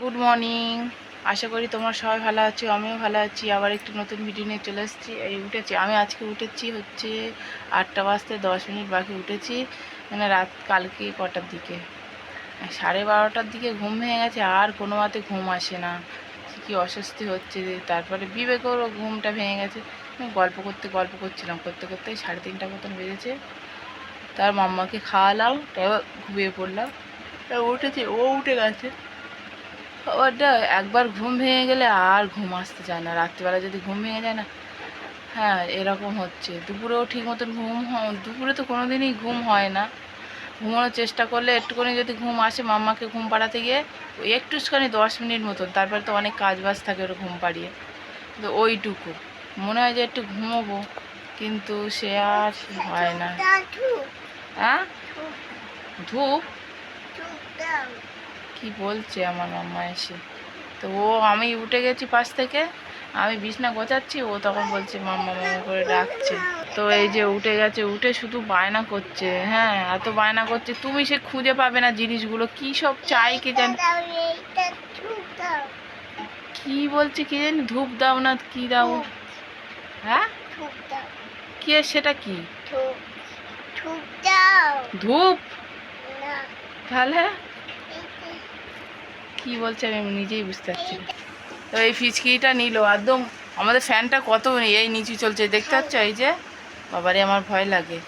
Good morning. আশা করি তোমরা সবাই ভালো আছো, আমিও ভালো আছি। আবার একটু নতুন ভিডিও নিয়ে চলে এসেছি। এই উঠেছি আমি, আজকে উঠেছি হচ্ছে 8টা বাজতে 10 মিনিট বাকি উঠেছি। মানে রাত কালকে কটার দিকে 12:30টার দিকে ঘুম ভেঙে গেছে, আর কোনো মতে ঘুম আসে না, কি অস্বস্তি হচ্ছে। তারপরে বিবেকেরও ঘুমটা ভেঙে গেছে। আমি গল্প করছিলাম, করতে 3:30 মতন বেজেছে। তার মাম্মাকে খাওয়ালাম, তারপর ঘুমিয়ে পড়লাম। উঠেছে, ও উঠে গেছে। ওটা একবার ঘুম ভেঙে গেলে আর ঘুম আসতে চায় না। রাত্রিবেলা যদি ঘুম ভেঙে যায় না, হ্যাঁ এরকম হচ্ছে। দুপুরেও ঠিক মতন দুপুরে তো কোনো দিনই ঘুম হয় না। ঘুমানোর চেষ্টা করলে একটুখানি যদি ঘুম আসে, মাম্মাকে ঘুম পাড়াতে গিয়ে একটুখানি 10 মিনিট মতন, তারপরে তো অনেক কাজ বাজ থাকে ওটা ঘুম পাড়িয়ে। তো ওইটুকু মনে হয় যে একটু ঘুমোবো, কিন্তু সে আর হয় না। হ্যাঁ, ধূপ কি বলছে আমার মাম্মা এসে। তো আমি উঠে গেছি পাশ থেকে, আমি বিছনা গোছাচ্ছি, ও তখন বলছে মাম্মা মাম্মা করে ডাকছে। তো এই যে উঠে গেছে, উঠে শুধু বায়না করছে। হ্যাঁ, এত বায়না করছে, তুমি সে খুঁজে পাবে না জিনিসগুলো, কি সব চাই কে জানি, কি বলছে কে জানি, ধূপ দাও না কি দাও। হ্যাঁ, কি সেটা কি ধূপ? তাহলে কি বলছে আমি নিজেই বুঝতে পারছি না। তো এই ফিচকিটা নিল একদম। আমাদের ফ্যানটা কত এই নিচু চলছে, দেখতে পাচ্ছ? এই যে বাবারে, আমার ভয় লাগে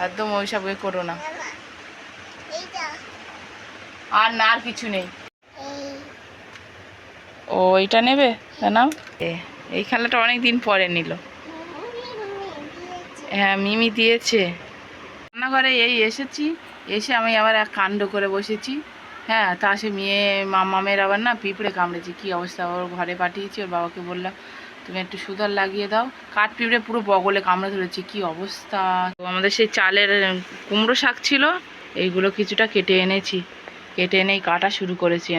একদম। ওইসব করো না। আর না, আর কিছু নেই। ও এইটা নেবে, জানাও। এই খেলাটা অনেক দিন পরে নিল। হ্যাঁ, মিমি দিয়েছে। রান্নাঘরে এই এসেছি, এসে আমি আবার এক কাণ্ড করে বসেছি। হ্যাঁ, তা সে মামের আবার না পিঁপড়ে কামড়েছে, কি অবস্থা। ওর ঘরে পাঠিয়েছি, ওর বাবাকে বললাম তুমি একটু সুদার লাগিয়ে দাও। কাঠ পিঁপড়ে পুরো বগলে কামড়ে ধরেছে, কি অবস্থা। তো আমাদের সেই চালের কুমড়ো শাক ছিল, এইগুলো কিছুটা কেটে এনেছি, কেটে এনেই কাটা শুরু করেছি।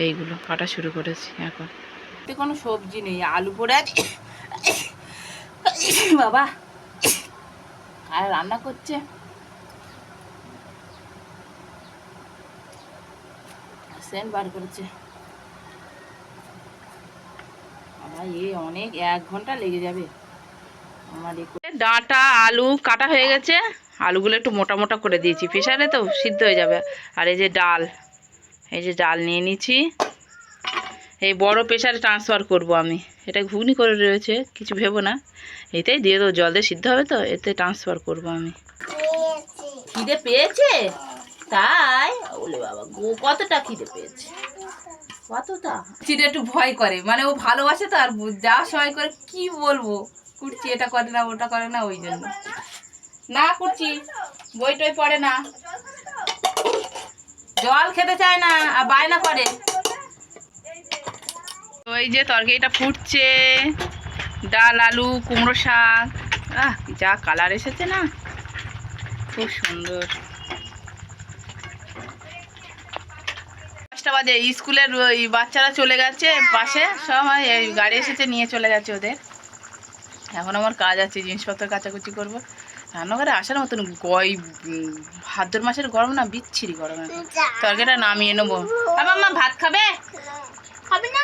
এইগুলো কাটা শুরু করেছি। এখন কোনো সবজি নেই, আলু পোড়া আছে বাবা, আর রান্না করছে। সেন্ট বার করেছে অনেক, 1 ঘন্টা লেগে যাবে আমার। ডাঁটা আলু কাটা হয়ে গেছে, আলুগুলো একটু মোটা মোটা করে দিয়েছি, প্রেসারে তো সিদ্ধ হয়ে যাবে। আর এই যে ডাল, এই যে ডাল নিয়ে নিচ্ছি, এই বড় প্রেসারে ট্রান্সফার করব আমি। এটা ঘুগনি করে রয়েছে, কিছু ভেবো না, এতেই দিয়ে দেবো, জল দিয়ে সিদ্ধ হবে তো, এতে ট্রান্সফার করব আমি। খিদে পেয়েছে তাই? ওলে বাবা গো, কতটা খিদে পেয়েছে, কতটা। চিড়ে একটু ভয় করে, মানে ও ভালোবাসে তো, আর যাওয়ার সময় করে কি বলবো, কুটছি এটা করে না ওটা করে না, ওই জন্য না কুটছি। বই টই পড়ে না, জল খেতে চায় না, আর বায়না করে। ওই যে তরকারিটা ফুটছে, ডাল আলু কুমড়ো শাক, যা কালার এসেছে না, খুব সুন্দর। 5টা বাজে, স্কুলের ওই বাচ্চারা চলে গেছে পাশে, সবাই এই গাড়ি এসেছে নিয়ে চলে গেছে ওদের। এখন আমার কাজ আছে, জিনিসপত্র কাচাকুচি করবো। রান্নাঘরে আসার মতন ভাদ্র মাসের গরম না, বিচ্ছিরি গরম। তরকারিটা নামিয়ে নেবো। মাম্মা ভাত খাবে? খাবে না,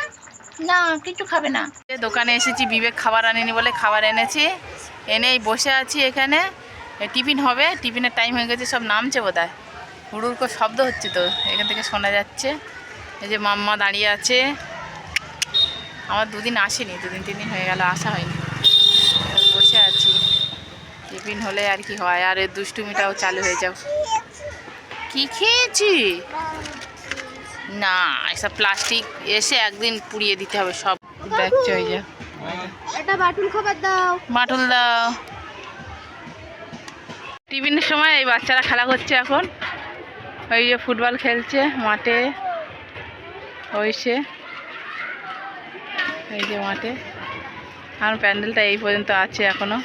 না কিছু খাবে না। দোকানে এসেছি, বিবেক খাবার আনেনি বলে খাবার এনেছি, এনেই বসে আছি এখানে। টিফিন হবে, টিফিনের টাইম হয়ে গেছে, সব নামছে বোধহয়, হুড়ুর করে শব্দ হচ্ছে তো, এখান থেকে শোনা যাচ্ছে। এই যে মাম্মা দাঁড়িয়ে আছে, আমার 2 দিন আসেনি, 2 দিন 3 দিন হয়ে গেল আসা হয়নি, বসে আছি। টিফিন হলে আর কি হয়, আর এর দুষ্টুমিটাও চালু হয়ে যাও। কি খেয়েছি না, এসব প্লাস্টিক এসে একদিন পুড়িয়ে দিতে হবে সব। দেখছো এই যে এটা বাটুল খাবার দাও, বাটুল দাও। টিফিনের সময় এই বাচ্চারা খেলা করছে এখন, ওই যে ফুটবল খেলছে মাঠে, ওই সে এই যে মাঠে। আর প্যান্ডেলটা এই পর্যন্ত আছে এখনো,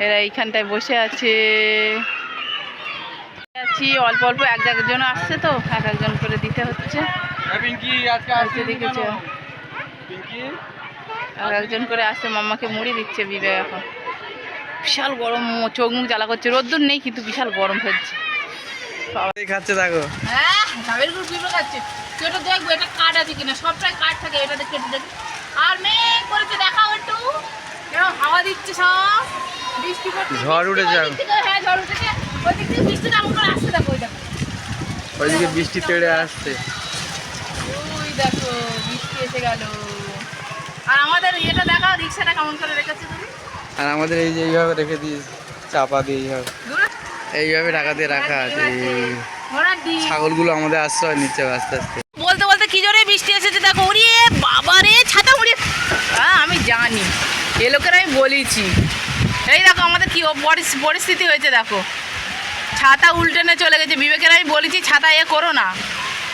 এরা এইখানটায় বসে আছে। অল্প অল্প এক একজন আসছে তো, এক একজন করে দিতে হচ্ছে। দেখেছে এক একজন করে আসছে, মাম্মাকে মুড়ি দিচ্ছে বিবেক। এখন বিশাল গরম, চোখ মুখ জ্বালা করছে, রোদ্দুর নেই কিন্তু বিশাল গরম হচ্ছে। খাচ্ছে দেখো, হ্যাঁ ধাবের গুড় পিঁপড়ে খাচ্ছে। এটা দেখবো এটা কাঠ আছে কিনা, সবটাই কাঠ থাকে, এটা দেখে দেখি। আর মেঘ করেছে, দেখাও একটু, এরকম হাওয়া দিচ্ছে, সব বৃষ্টি পড়ছে, ঝড় উঠে যাও। হ্যাঁ ঝড় উঠেছে, ওই দিক থেকে বৃষ্টি তেমন করে আসছে, দেখো ওই দেখো, ওইদিকে বৃষ্টি তেড়ে আসছে। ওই দেখো বৃষ্টি এসে গেল। আর আমাদের এটা দেখাও, রিক্সাটা কেমন করে রেখেছে তুমি। আর আমাদের এই যে এইভাবে রেখে দিয়েছে, চাপা দিয়ে এইভাবে ঢাকা দিয়ে রাখা আছে। ছাগলগুলো আমাদের আশ্রয় নিচ্ছে আস্তে আস্তে। বলতে বলতে কি জোরে বৃষ্টি এসেছে দেখো, ওরে বাবা রে, ছাতা উড়িয়ে। হ্যাঁ আমি জানি, এ লোকের আমি বলেছি। এই দেখো আমাদের কি পরিস্থিতি হয়েছে দেখো, ছাতা উল্টেনে চলে গেছে। বিবেকের আমি বলেছি ছাতা এ করো না,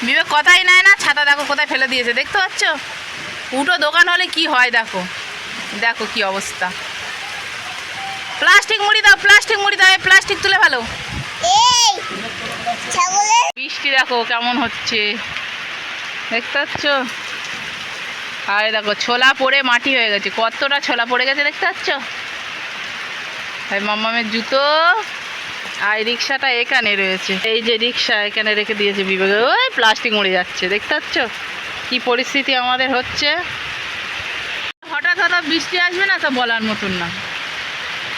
বিবেক কথাই নেয় না। ছাতা দেখো কোথায় ফেলে দিয়েছে, দেখতে পাচ্ছ? উটো দোকান হলে কি হয় দেখো, দেখো কি অবস্থা। প্লাস্টিক মুড়ি দাও, প্লাস্টিক মুড়ি দাও, এই প্লাস্টিক তুলে ফেলো। বৃষ্টি দেখো কেমন হচ্ছে, দেখতে পাচ্ছ? আর দেখো ছোলা পড়ে মাটি হয়ে গেছে, কতটা ছোলা পড়ে গেছে দেখতে পাচ্ছ? এই মাম্মামের জুতো। আর রিক্সাটা এখানে রয়েছে, এই যে রিক্সা এখানে রেখে দিয়েছে বিবেক, ওই প্লাস্টিক মুড়ে যাচ্ছে, দেখতে পাচ্ছ কি পরিস্থিতি আমাদের হচ্ছে। হঠাৎ হঠাৎ বৃষ্টি আসবে না তা বলার মতন না।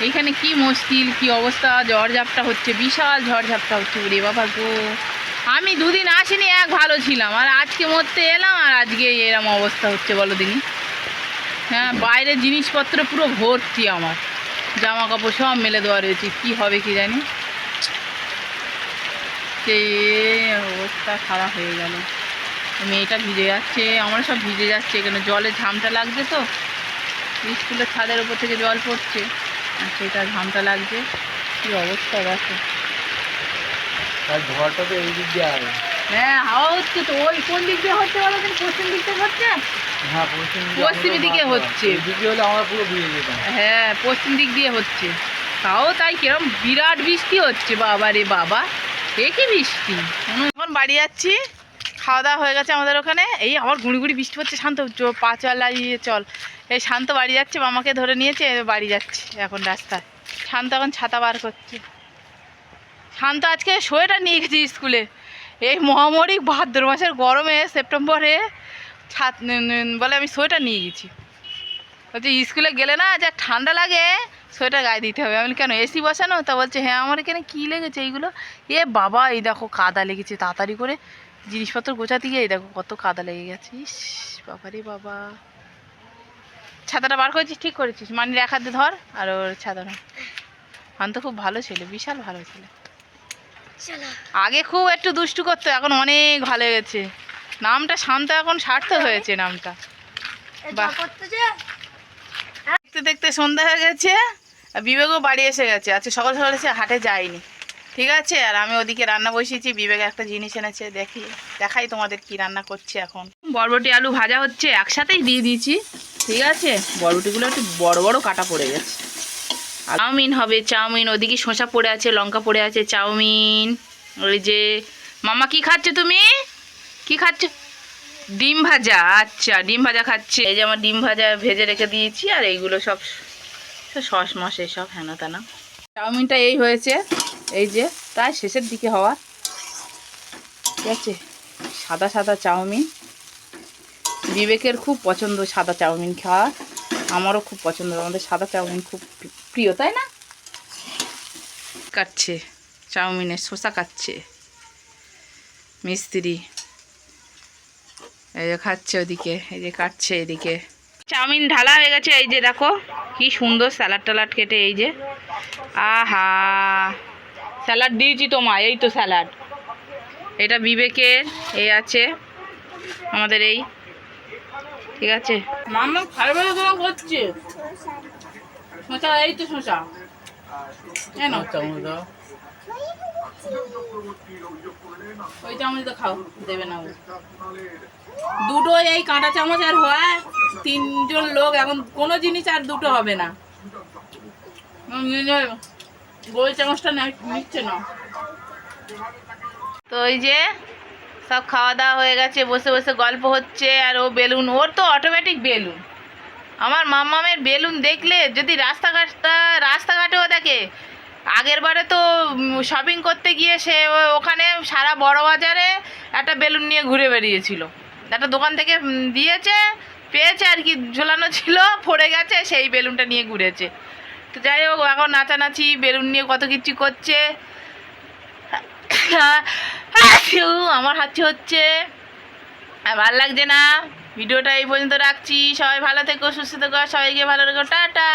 এইখানে কি মুশকিল, কি অবস্থা, ঝড়ঝাপটা হচ্ছে, বিশাল ঝড়ঝাপটা হচ্ছে। রে বাবা গো, আমি দুদিন আসিনি, এক ভালো ছিলাম, আর আজকে মরতে এলাম, আর আজকে এরম অবস্থা হচ্ছে বলো দিনই। হ্যাঁ বাইরের জিনিসপত্র পুরো ভর্তি, আমার জামা কাপড় সব মেলে দেওয়া রয়েছে, কি হবে কি জানি। সেই অবস্থা খারাপ হয়ে গেল, মেয়েটা ভিজে যাচ্ছে, আমরা সব ভিজে যাচ্ছে, এখানে জলে ঝামটা লাগছে তো, স্কুলের ছাদের উপর থেকে জল পড়ছে, আর সেটা ঝামটা লাগছে, কি অবস্থা দেখো। ঝড়টা তো এই দিক দিয়ে আসে। হ্যাঁ হাওয়া হচ্ছে তো, ওই কোন দিক দিয়ে হচ্ছে বলো, পশ্চিম দিক থেকে হচ্ছে। হ্যাঁ পশ্চিম দিকে হচ্ছে, হলে আমরা পুরো ভিজে যেতাম। হ্যাঁ পশ্চিম দিক দিয়ে হচ্ছে, তাও তাই কিরম বিরাট বৃষ্টি হচ্ছে, বাবা রে বাবা, এ কি বৃষ্টি। এখন বাড়ি যাচ্ছি, খাওয়া দাওয়া হয়ে গেছে আমাদের ওখানে। এই আমার গুঁড়ি গুঁড়ি বৃষ্টি হচ্ছে, শান্ত পা চল লাগিয়ে চল। এই শান্ত বাড়ি যাচ্ছে, মামাকে ধরে নিয়েছে, বাড়ি যাচ্ছে এখন রাস্তায়। শান্ত এখন ছাতা বার করছে। শান্ত আজকে সোয়েটার নিয়ে গেছি স্কুলে, এই মহামরিক ভাদ্র মাসের গরমে, সেপ্টেম্বরে বলে আমি সোয়েটার নিয়ে গেছি। বলছে স্কুলে গেলে না যা ঠান্ডা লাগে, সোয়েটার গায়ে দিতে হবে। আমি কেন এসি বসানো? তা বলছে হ্যাঁ আমার এখানে কী লেগেছে এইগুলো। এ বাবা এই দেখো কাদা লেগেছে, তাড়াতাড়ি করে জিনিসপত্র গোছাতে গিয়ে এই দেখো কত কাদা লেগে গেছে। ইস বাবা রে বাবা, ছাতাটা বার করেছিস, ঠিক করেছিস, মানির এক হাতে ধর, আর ওর ছাতাটা। আমি তো খুব ভালো ছেলে, বিশাল ভালো ছেলে। আগে খুব একটু দুষ্টু করতো, এখন অনেক ভালো গেছে। নামটা শান্ত এখন সার্থক হয়েছে নামটা। দেখতে দেখতে সন্ধ্যা হয়ে গেছে, আর বিবেকও বাড়ি এসে গেছে। আজকে সকাল সকাল এসে হাটে যায়নি, ঠিক আছে। আর আমি ওদিকে রান্না বসিয়েছি, বিবেক একটা জিনিস এনেছে, দেখাই তোমাদের কি রান্না করছে এখন। বরবটি আলু ভাজা হচ্ছে, একসাথেই দিয়ে দিয়েছি, ঠিক আছে। বরবটিগুলো একটু বড় বড় কাটা পড়ে গেছে। চাউমিন হবে, চাউমিন। ওদিকে শসা পড়ে আছে, লঙ্কা পড়ে আছে, চাউমিন। ওই যে মামা কি খাচ্ছে, তুমি কি খাচ্ছ? ডিম ভাজা, আচ্ছা ডিম ভাজা খাচ্ছে। এই যে আমার ডিম ভাজা ভেজে রেখে দিয়েছি, আর এইগুলো সব সস মস এসব হেনা তেনা। চাউমিনটা এই হয়েছে, এই যে প্রায় শেষের দিকে হওয়া, ঠিক আছে। সাদা সাদা চাউমিন, বিবেকের খুব পছন্দ সাদা চাউমিন খাওয়া, আমারও খুব পছন্দ, আমাদের সাদা চাউমিন খুব প্রিয়, তাই না? কাটছে চাউমিনের শসা, কাটছে মিস্ত্রি, এই যে খাচ্ছে ওদিকে, এই যে কাটছে এদিকে। চাউমিন ঢালা হয়ে গেছে, এই যে দেখো কি সুন্দর স্যালাড টালাড কেটে, এই যে আহা স্যালাড দিয়েছি তোমায়, এই তো স্যালাড। এটা বিবেকের, এই আছে আমাদের, এই ঠিক আছে। মামা খারাপ করছে শসা, এই তো শসা, ওই চামচ তো খাও, দেবে না দুটো, এই কাঁটা চামচ আর হয় তিনজন লোক, এখন কোনো জিনিস আর দুটো হবে না। গোল চামচটা নিচ্ছে না তো। ওই যে সব খাওয়া দাওয়া হয়ে গেছে, বসে বসে গল্প হচ্ছে। আর ও বেলুন, ওর তো অটোমেটিক বেলুন। আমার মাম্মামের বেলুন দেখলে যদি রাস্তাঘাটেও দেখে, আগের বারে তো শপিং করতে গিয়ে সে ওখানে সারা বড় বাজারে একটা বেলুন নিয়ে ঘুরে বেরিয়েছিল। একটা দোকান থেকে দিয়েছে, পেয়েছে আর কি, ঝোলানো ছিল, পড়ে গেছে, সেই বেলুনটা নিয়ে ঘুরেছে। তো যাই হোক, এখন নাচানাচি বেলুন নিয়ে কত কিছু করছে। আমার হাঁচি হচ্ছে, আর ভালো লাগছে না। ভিডিওটা এই পর্যন্ত রাখছি। সবাই ভালো থেকো, সুস্থ থেকো, সবাইকে ভালো রেখো, টাটা।